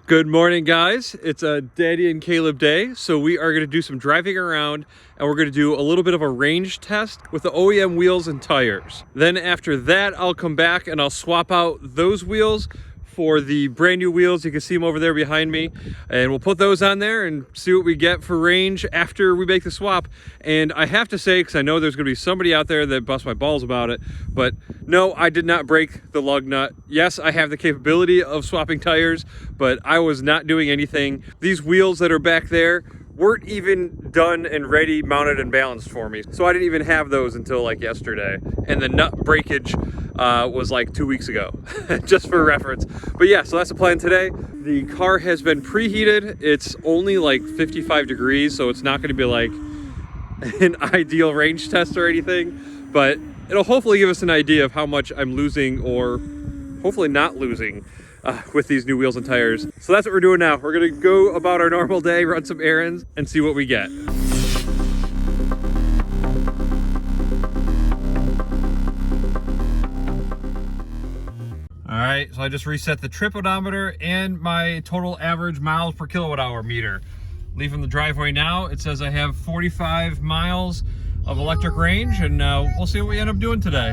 Good morning, guys. It's a Daddy and Caleb day, so we are going to do some driving around and we're going to do a little bit of a range test with the OEM wheels and tires. Then after that, I'll come back and I'll swap out those wheels for the brand new wheels. You can see them over there behind me, and we'll put those on there and see what we get for range after we make the swap. And I have to say, because I know there's going to be somebody out there that busts my balls about it, but no, I did not break the lug nut. Yes, I have the capability of swapping tires, but I was not doing anything. These wheels that are back there weren't even done and ready, mounted and balanced for me. So I didn't even have those until like yesterday. And the nut breakage was like 2 weeks ago, just for reference. But yeah, so that's the plan today. The car has been preheated. It's only like 55 degrees, so it's not gonna be like an ideal range test or anything, but it'll hopefully give us an idea of how much I'm losing, or hopefully not losing, with these new wheels and tires. So that's what we're doing now. We're gonna go about our normal day, run some errands, and see what we get. All right, so I just reset the trip odometer and my total average miles per kilowatt hour meter. Leaving the driveway now, it says I have 45 miles of electric range, and we'll see what we end up doing today.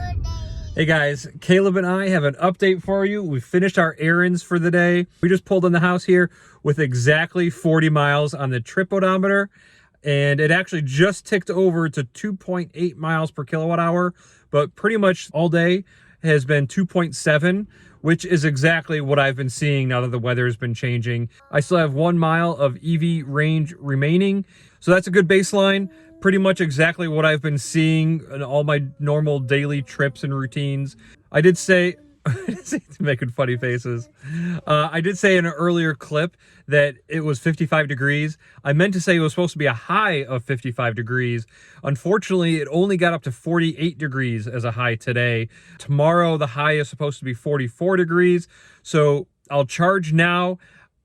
Hey guys, Caleb and I have an update for you. We finished our errands for the day. We just pulled in the house here with exactly 40 miles on the trip odometer, and it actually just ticked over to 2.8 miles per kilowatt hour, but pretty much all day has been 2.7, which is exactly what I've been seeing now that the weather has been changing. I still have 1 mile of EV range remaining, so that's a good baseline. Pretty much exactly what I've been seeing in all my normal daily trips and routines. I did say, making funny faces. I did say in an earlier clip that it was 55 degrees. I meant to say it was supposed to be a high of 55 degrees. Unfortunately, it only got up to 48 degrees as a high today. Tomorrow, the high is supposed to be 44 degrees. So I'll charge now.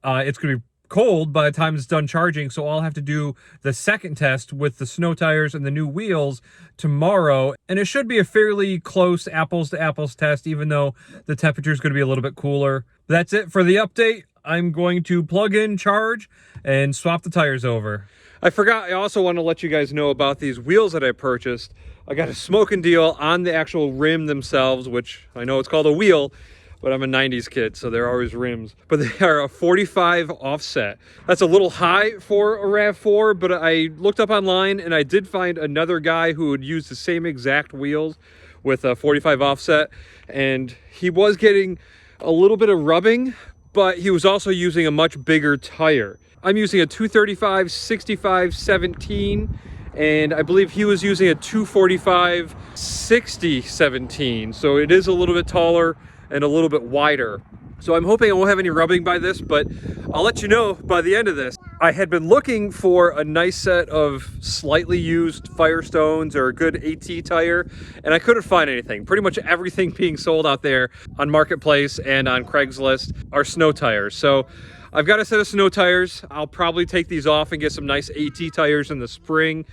It's going to be cold by the time it's done charging, so I'll have to do the second test with the snow tires and the new wheels tomorrow, and it should be a fairly close apples to apples test, even though the temperature is going to be a little bit cooler. That's it for the update. I'm going to plug in, charge, and swap the tires over. I forgot, I also want to let you guys know about these wheels that I purchased. I got a smoking deal on the actual rim themselves, which I know it's called a wheel, but I'm a 90s kid, so they're always rims. But they are a 45 offset. That's a little high for a RAV4, but I looked up online and I did find another guy who would use the same exact wheels with a 45 offset. And he was getting a little bit of rubbing, but he was also using a much bigger tire. I'm using a 235 65 17, and I believe he was using a 245 60 17. So it is a little bit taller and a little bit wider. So I'm hoping I won't have any rubbing by this, but I'll let you know by the end of this. I had been looking for a nice set of slightly used Firestones or a good AT tire, and I couldn't find anything. Pretty much everything being sold out there on Marketplace and on Craigslist are snow tires. So I've got a set of snow tires. I'll probably take these off and get some nice AT tires in the spring,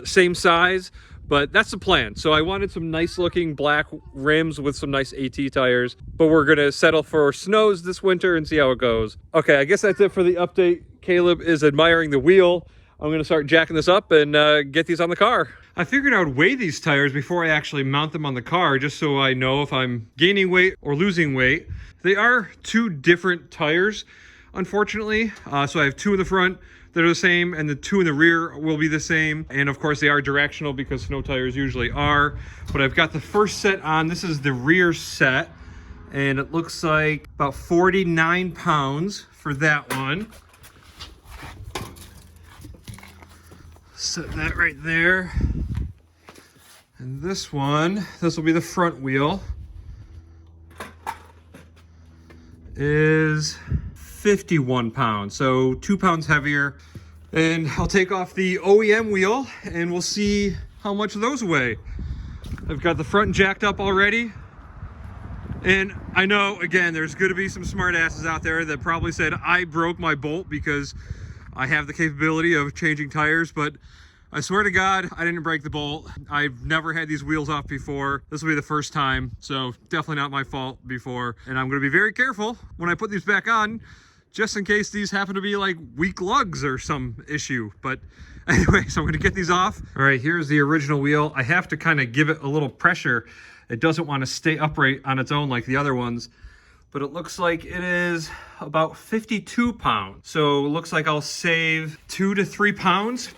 same size. But that's the plan. So I wanted some nice looking black rims with some nice AT tires, but we're gonna settle for snows this winter and see how it goes. Okay, I guess that's it for the update. Caleb is admiring the wheel. I'm gonna start jacking this up and get these on the car. I figured I would weigh these tires before I actually mount them on the car, just so I know if I'm gaining weight or losing weight. They are two different tires, unfortunately. So I have two in the front that are the same, and the two in the rear will be the same. And of course they are directional because snow tires usually are. But I've got the first set on. This is the rear set, and it looks like about 49 pounds for that one. Set that right there. And this one, this will be the front wheel, is 51 pounds, so 2 pounds heavier. And I'll take off the OEM wheel and we'll see how much those weigh. I've got the front jacked up already. And I know, again, there's gonna be some smart asses out there that probably said I broke my bolt because I have the capability of changing tires, but I swear to God, I didn't break the bolt. I've never had these wheels off before. This will be the first time, so definitely not my fault before. And I'm gonna be very careful when I put these back on just in case these happen to be like weak lugs or some issue. But anyway, so I'm gonna get these off. All right, here's the original wheel. I have to kind of give it a little pressure. It doesn't want to stay upright on its own like the other ones, but it looks like it is about 52 pounds. So it looks like I'll save 2 to 3 pounds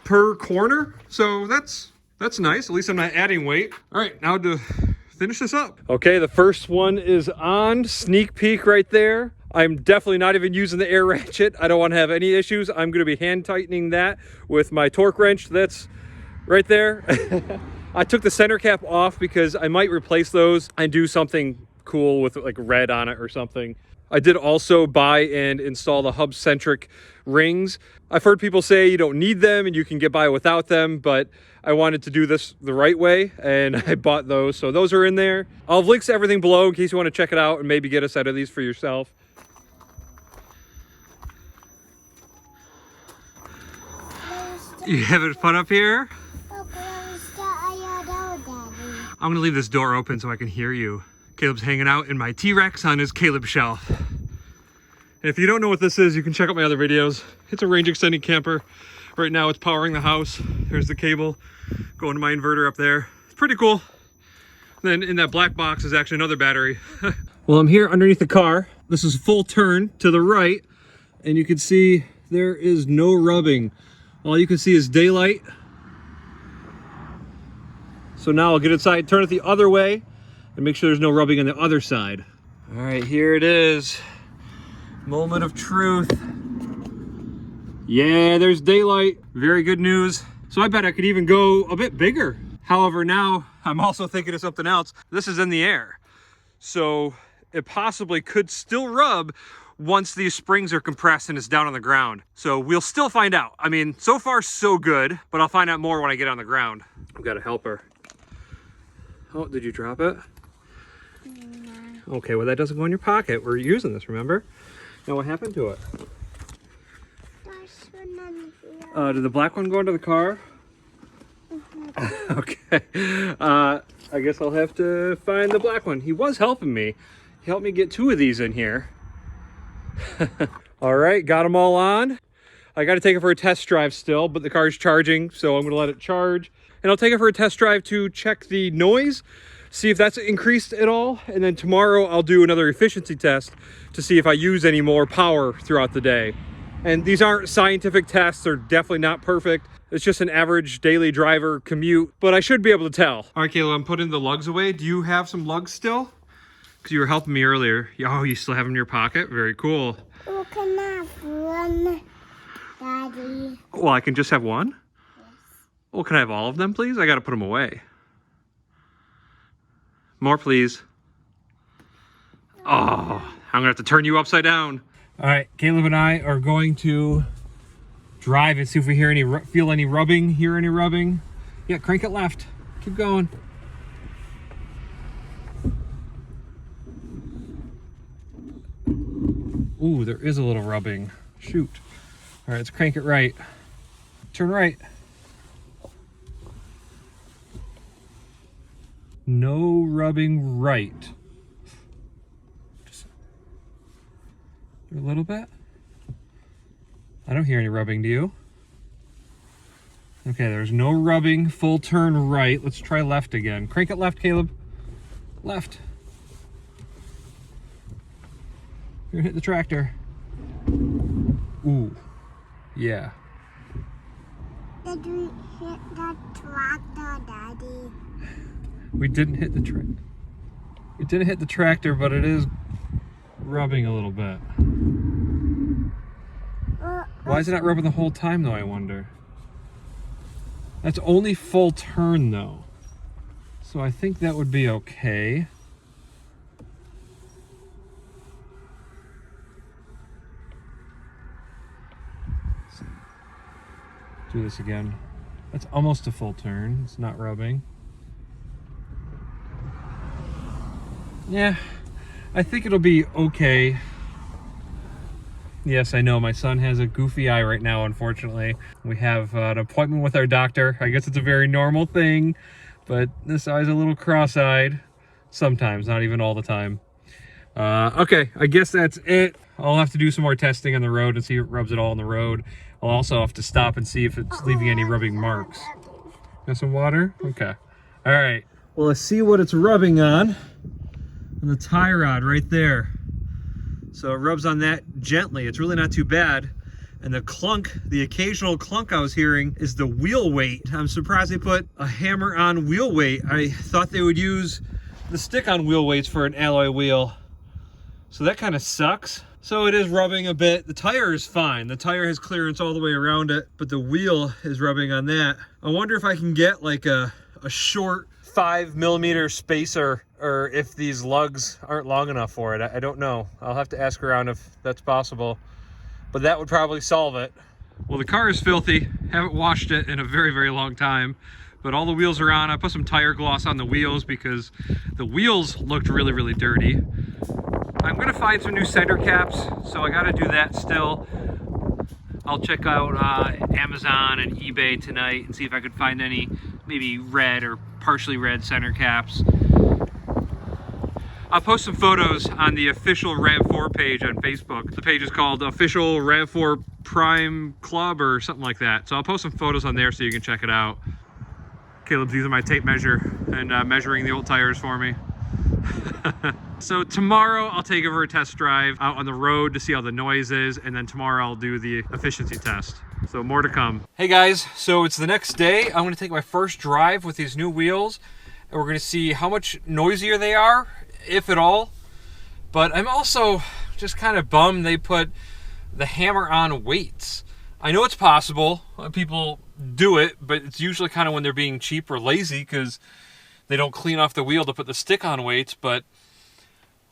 per corner. So that's nice. At least I'm not adding weight. All right, now to finish this up. Okay, the first one is on. Sneak peek right there. I'm definitely not even using the air ratchet. I don't want to have any issues. I'm going to be hand tightening that with my torque wrench that's right there. I took the center cap off because I might replace those and do something cool with like red on it or something. I did also buy and install the hub-centric rings. I've heard people say you don't need them and you can get by without them, but I wanted to do this the right way and I bought those. So those are in there. I'll have links to everything below in case you want to check it out and maybe get a set of these for yourself. You having fun up here? I'm gonna leave this door open so I can hear you. Caleb's hanging out in my T-Rex on his Caleb shelf. And if you don't know what this is, you can check out my other videos. It's a range extending camper. Right now it's powering the house. There's the cable going to my inverter up there. It's pretty cool. Then in that black box is actually another battery. Well, I'm here underneath the car. This is full turn to the right, and you can see there is no rubbing. All you can see is daylight. So now I'll get inside, turn it the other way, and make sure there's no rubbing on the other side. All right, here it is. Moment of truth. Yeah, there's daylight. Very good news. So I bet I could even go a bit bigger. However, now I'm also thinking of something else. This is in the air. So it possibly could still rub once these springs are compressed and it's down on the ground. So we'll still find out. I mean, so far so good, but I'll find out more when I get on the ground. I've got a helper. Oh, did you drop it? No. Okay, well that doesn't go in your pocket. We're using this, remember? Now what happened to it? Did the black one go into the car? Okay. I guess I'll have to find the black one. He was helping me. He helped me get 2 of these in here. All right, got them all on. I got to take it for a test drive still, but the car's charging, so I'm going to let it charge. And I'll take it for a test drive to check the noise, see if that's increased at all. And then tomorrow I'll do another efficiency test to see if I use any more power throughout the day. And these aren't scientific tests. They're definitely not perfect. It's just an average daily driver commute, but I should be able to tell. All right, Kayla, I'm putting the lugs away. Do you have some lugs still? Because you were helping me earlier. Oh, you still have them in your pocket? Very cool. Oh, can I have one, Daddy? Well, I can just have one? Yes. Well, can I have all of them, please? I got to put them away. More, please. Oh, I'm going to have to turn you upside down. All right, Caleb and I are going to drive and see if we hear any, feel any rubbing, hear any rubbing. Yeah, crank it left. Keep going. Ooh, there is a little rubbing. Shoot. All right, let's crank it right. Turn right. No rubbing right. Just a little bit. I don't hear any rubbing, do you? Okay, there's no rubbing. Full turn right. Let's try left again. Crank it left, Caleb. Left. You're gonna hit the tractor. Ooh. Yeah. Did we hit the tractor, Daddy? We didn't hit the tractor. It didn't hit the tractor, but it is rubbing a little bit. Why is it not rubbing the whole time, though, I wonder? That's only full turn, though. So I think that would be okay. Do this again. That's almost a full turn. It's not rubbing. Yeah, I think it'll be okay. Yes, I know my son has a goofy eye right now, unfortunately. We have an appointment with our doctor. I guess it's a very normal thing, but this eye's a little cross-eyed. Sometimes, not even all the time. Okay, I guess that's it. I'll have to do some more testing on the road and see if it rubs it all on the road. I'll also have to stop and see if it's leaving any rubbing marks. Got some water? Okay. All right. Well, let's see what it's rubbing on the tie rod right there. So it rubs on that gently. It's really not too bad. And the clunk, the occasional clunk I was hearing is the wheel weight. I'm surprised they put a hammer on wheel weight. I thought they would use the stick-on wheel weights for an alloy wheel. So that kind of sucks. So it is rubbing a bit. The tire is fine. The tire has clearance all the way around it, but the wheel is rubbing on that. I wonder if I can get like a short 5mm spacer, or if these lugs aren't long enough for it. I don't know. I'll have to ask around if that's possible, but that would probably solve it. Well, the car is filthy. Haven't washed it in a very, very long time, but all the wheels are on. I put some tire gloss on the wheels because the wheels looked really, really dirty. I'm gonna find some new center caps, so I gotta do that still. I'll check out Amazon and eBay tonight and see if I could find any maybe red or partially red center caps. I'll post some photos on the official Rav4 page on Facebook. The page is called Official Rav4 Prime Club or something like that. So I'll post some photos on there so you can check it out. Caleb's using my tape measure and measuring the old tires for me. So tomorrow I'll take over a test drive out on the road to see how the noise is, and then tomorrow I'll do the efficiency test. So more to come. Hey guys, so it's the next day. I'm gonna take my first drive with these new wheels, and we're gonna see how much noisier they are, if at all. But I'm also just kind of bummed they put the hammer on weights. I know it's possible, people do it, but it's usually kind of when they're being cheap or lazy because they don't clean off the wheel to put the stick on weights. But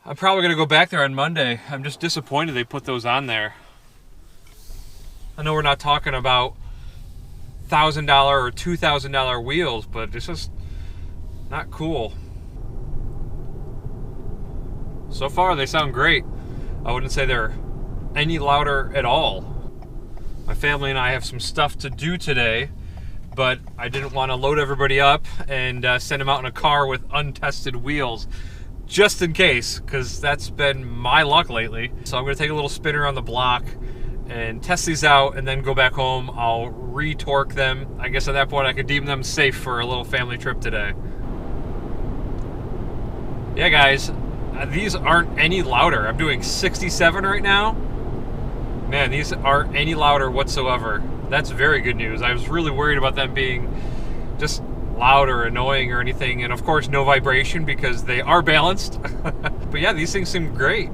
I'm probably gonna go back there on Monday. I'm just disappointed they put those on there. I know we're not talking about $1,000 or $2,000 wheels, but it's just not cool. So far they sound great. I wouldn't say they're any louder at all. My family and I have some stuff to do today, but I didn't want to load everybody up and send them out in a car with untested wheels, just in case, because that's been my luck lately. So I'm going to take a little spinner on the block and test these out and then go back home. I'll re-torque them. I guess at that point I could deem them safe for a little family trip today. Yeah guys, these aren't any louder. I'm doing 67 right now. Man, these aren't any louder whatsoever. That's very good news. I was really worried about them being just loud or annoying or anything, and of course no vibration because they are balanced. But yeah, these things seem great.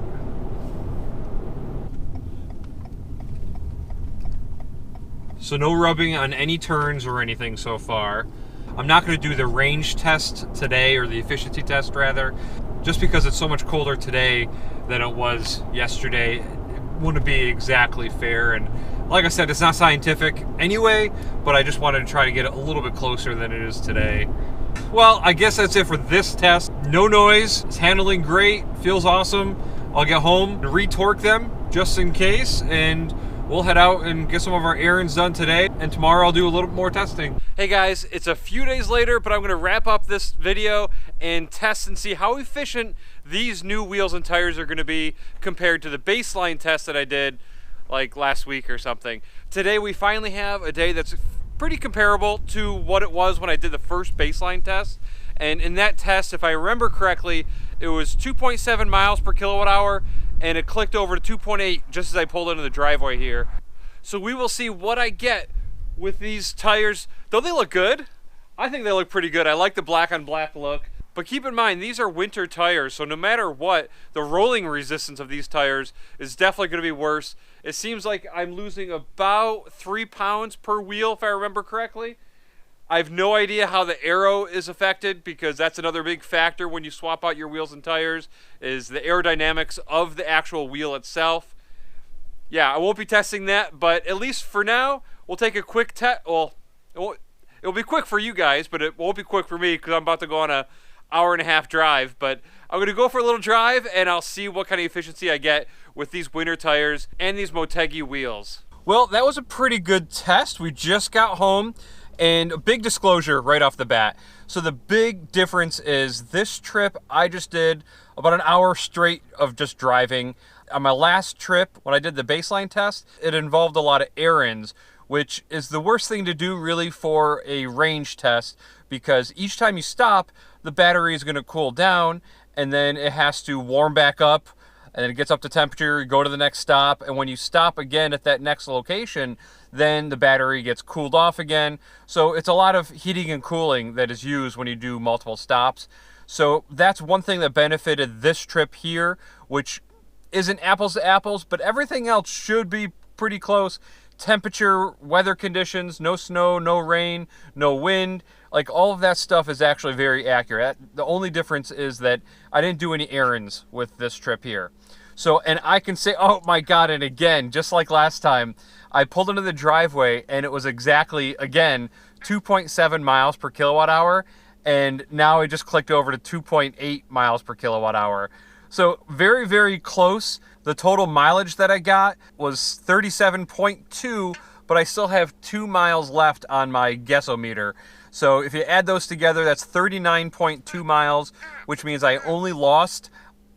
So no rubbing on any turns or anything so far. I'm not going to do the range test today, or the efficiency test rather, just because it's so much colder today than it was yesterday. It wouldn't be exactly fair, and like I said, it's not scientific anyway, but I just wanted to try to get it a little bit closer than it is today. Well, I guess that's it for this test. No noise, it's handling great, feels awesome. I'll get home and re-torque them just in case, and we'll head out and get some of our errands done today, and tomorrow I'll do a little more testing. Hey guys, it's a few days later, but I'm gonna wrap up this video and test and see how efficient these new wheels and tires are gonna be compared to the baseline test that I did like last week or something. Today we finally have a day that's pretty comparable to what it was when I did the first baseline test. And in that test, if I remember correctly, it was 2.7 miles per kilowatt hour, and it clicked over to 2.8 just as I pulled into the driveway here. So we will see what I get with these tires. Though they look good, I think they look pretty good. I like the black on black look. But keep in mind, these are winter tires, so no matter what, the rolling resistance of these tires is definitely going to be worse. It seems like I'm losing about 3 pounds per wheel, if I remember correctly. I have no idea how the aero is affected, because that's another big factor when you swap out your wheels and tires, is the aerodynamics of the actual wheel itself. Yeah, I won't be testing that, but at least for now, we'll take a quick test. Well, it'll be quick for you guys, but it won't be quick for me because I'm about to go on a hour-and-a-half drive. But I'm going to go for a little drive, and I'll see what kind of efficiency I get with these winter tires and these Motegi wheels. Well, that was a pretty good test. We just got home. And a big disclosure right off the bat. So the big difference is this trip I just did about an hour straight of just driving. On my last trip, when I did the baseline test, it involved a lot of errands, which is the worst thing to do really for a range test, because each time you stop, the battery is going to cool down, and then it has to warm back up, and then it gets up to temperature, you go to the next stop, and when you stop again at that next location, then the battery gets cooled off again. So it's a lot of heating and cooling that is used when you do multiple stops. So that's one thing that benefited this trip here, which isn't apples to apples, but everything else should be pretty close. Temperature, weather conditions, no snow, no rain, no wind, like all of that stuff is actually very accurate. The only difference is that I didn't do any errands with this trip here. So, and I can say, oh my God, and again, just like last time, I pulled into the driveway and it was exactly, again, 2.7 miles per kilowatt hour. And now I just clicked over to 2.8 miles per kilowatt hour. So very, very close. The total mileage that I got was 37.2, but I still have 2 miles left on my guessometer. So if you add those together, that's 39.2 miles, which means I only lost,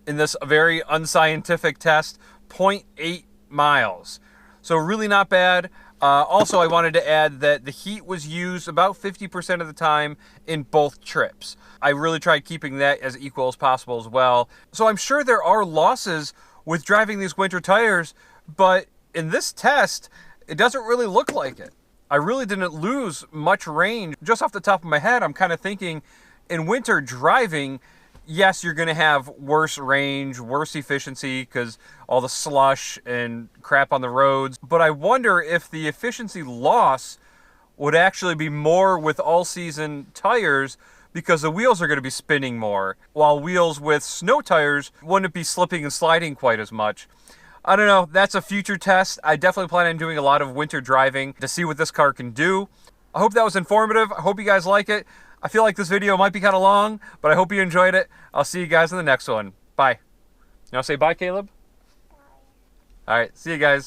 in this very unscientific test, 0.8 miles. So really not bad. Also, I wanted to add that the heat was used about 50% of the time in both trips. I really tried keeping that as equal as possible as well. So I'm sure there are losses with driving these winter tires, but in this test, it doesn't really look like it. I really didn't lose much range. Just off the top of my head, I'm kind of thinking in winter driving, yes, you're going to have worse range, worse efficiency because all the slush and crap on the roads. But I wonder if the efficiency loss would actually be more with all-season tires because the wheels are going to be spinning more, while wheels with snow tires wouldn't be slipping and sliding quite as much. I don't know. That's a future test. I definitely plan on doing a lot of winter driving to see what this car can do. I hope that was informative. I hope you guys like it. I feel like this video might be kind of long, but I hope you enjoyed it. I'll see you guys in the next one. Bye. You want to say bye, Caleb? Bye. All right. See you guys.